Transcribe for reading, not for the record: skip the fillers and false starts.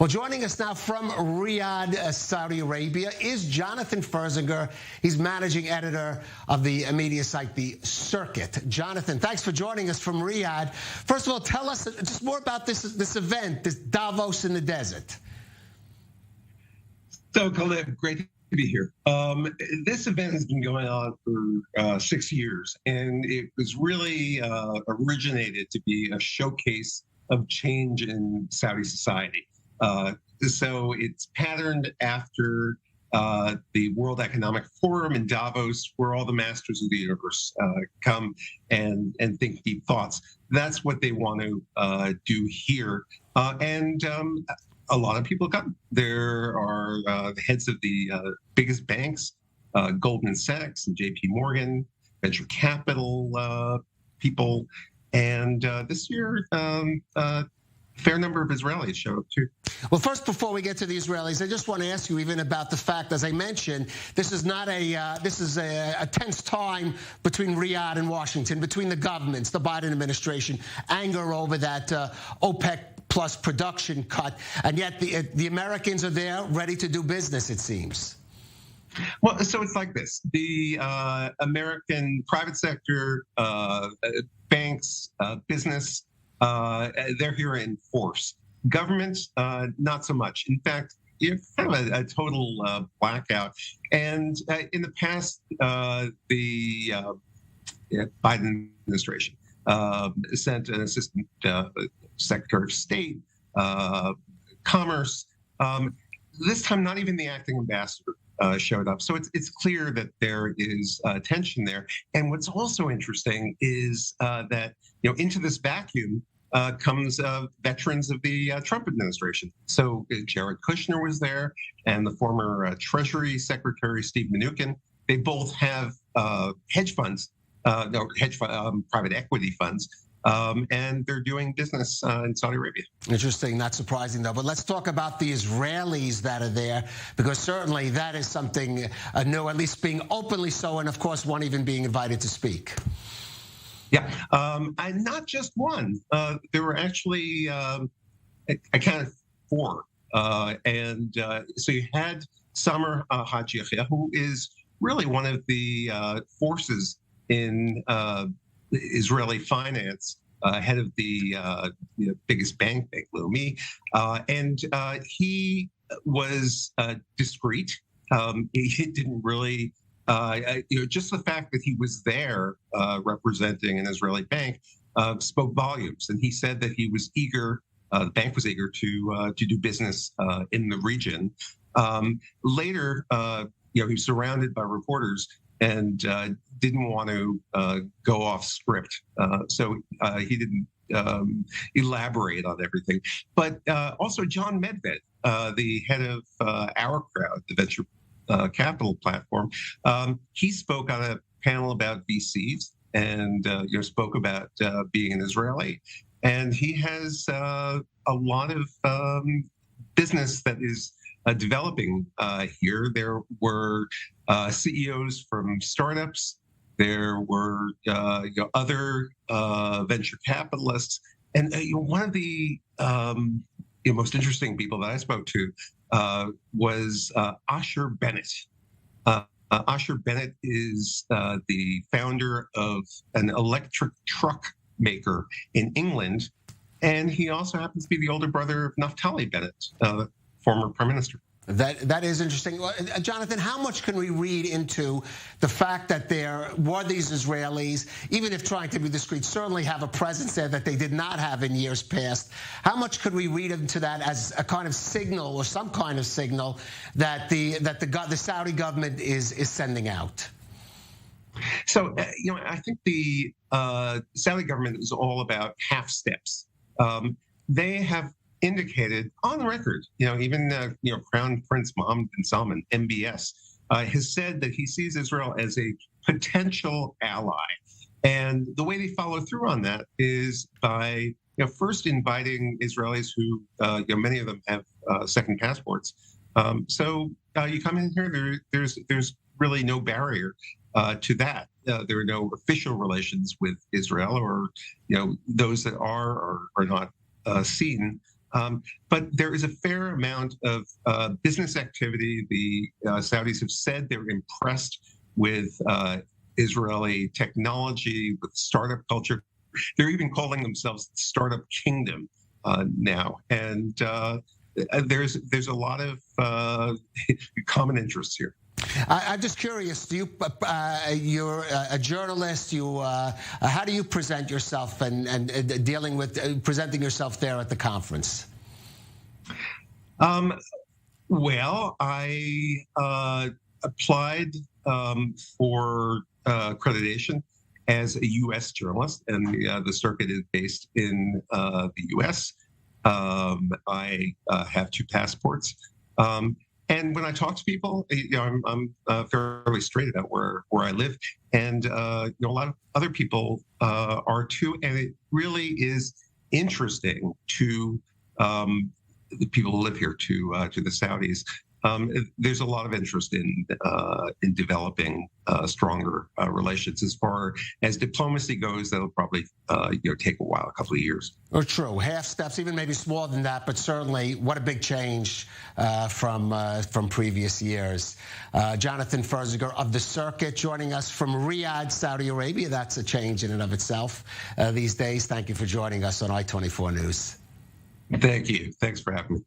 Well, joining us now from Riyadh, Saudi Arabia, is Jonathan Ferzigei. He's managing editor of the media site, The Circuit. Jonathan, thanks for joining us from Riyadh. First of all, tell us just more about this event, this Davos in the desert. So, Calev, great to be here. This event has been going on for 6 years, and it was really originated to be a showcase of change in Saudi society. So it's patterned after the World Economic Forum in Davos, where all the masters of the universe come and think deep thoughts. That's what they want to do here. And a lot of people come. There are the heads of the biggest banks, Goldman Sachs and JP Morgan, venture capital people. And this year, fair number of Israelis showed up too. Well, first, before we get to the Israelis, I just want to ask you even about the fact, as I mentioned, this is not a tense time between Riyadh and Washington, between the governments, the Biden administration, anger over that OPEC plus production cut, and yet the Americans are there ready to do business, it seems. Well, so it's like this. The American private sector, banks, business, they're here in force. Government, not so much. In fact, you have a total blackout. And in the past, the Biden administration sent an assistant secretary of state, commerce. This time, not even the acting ambassador showed up. So it's clear that there is tension there. And what's also interesting is that into this vacuum comes veterans of the Trump administration. So Jared Kushner was there, and the former Treasury Secretary Steve Mnuchin. They both have hedge funds, private equity funds. And they're doing business in Saudi Arabia. Interesting, not surprising though. But let's talk about the Israelis that are there, because certainly that is something new, at least being openly so, and of course one even being invited to speak. Yeah, and not just one. There were actually, I counted 4. And so you had Samer Haji Yahya, who is really one of the forces in Israeli finance, head of the biggest bank, Bank Leumi, and he was discreet. He didn't really, just the fact that he was there representing an Israeli bank spoke volumes. And he said that he was eager, the bank was eager to do business in the region. Later, he was surrounded by reporters and didn't want to go off script. So he didn't elaborate on everything. But also John Medved, the head of Our Crowd, the venture capital platform, he spoke on a panel about VCs and spoke about being an Israeli. And he has a lot of business that is developing here. There were CEOs from startups. There were other venture capitalists, and one of the most interesting people that I spoke to was Asher Bennett. Asher Bennett is the founder of an electric truck maker in England, and he also happens to be the older brother of Naftali Bennett, former prime minister. That is interesting. Jonathan, how much can we read into the fact that there were these Israelis, even if trying to be discreet, certainly have a presence there that they did not have in years past? How much could we read into that as a kind of signal, or some kind of signal, that the Saudi government is sending out? So, I think the Saudi government is all about half steps. They have indicated on record, even Crown Prince Mohammed bin Salman, MBS, has said that he sees Israel as a potential ally. And the way they follow through on that is by first inviting Israelis who, many of them have second passports. So you come in here, there's really no barrier to that. There are no official relations with Israel, or those that are not seen But there is a fair amount of business activity. The Saudis have said they're impressed with Israeli technology, with startup culture. They're even calling themselves Startup Kingdom now, and there's a lot of common interests here. I'm just curious. Do you? You're a journalist. How do you present yourself and dealing with presenting yourself there at the conference? Well, I applied for accreditation as a U.S. journalist, and the circuit is based in the U.S. I have 2 passports. And when I talk to people, I'm fairly straight about where I live, and a lot of other people are too. And it really is interesting to the people who live here, to the Saudis. There's a lot of interest in developing stronger relations. As far as diplomacy goes, that'll probably take a while, a couple of years. Or true, half steps, even maybe smaller than that, but certainly what a big change from previous years. Jonathan Ferzigei of the Circuit joining us from Riyadh, Saudi Arabia. That's a change in and of itself these days. Thank you for joining us on I-24 News. Thank you. Thanks for having me.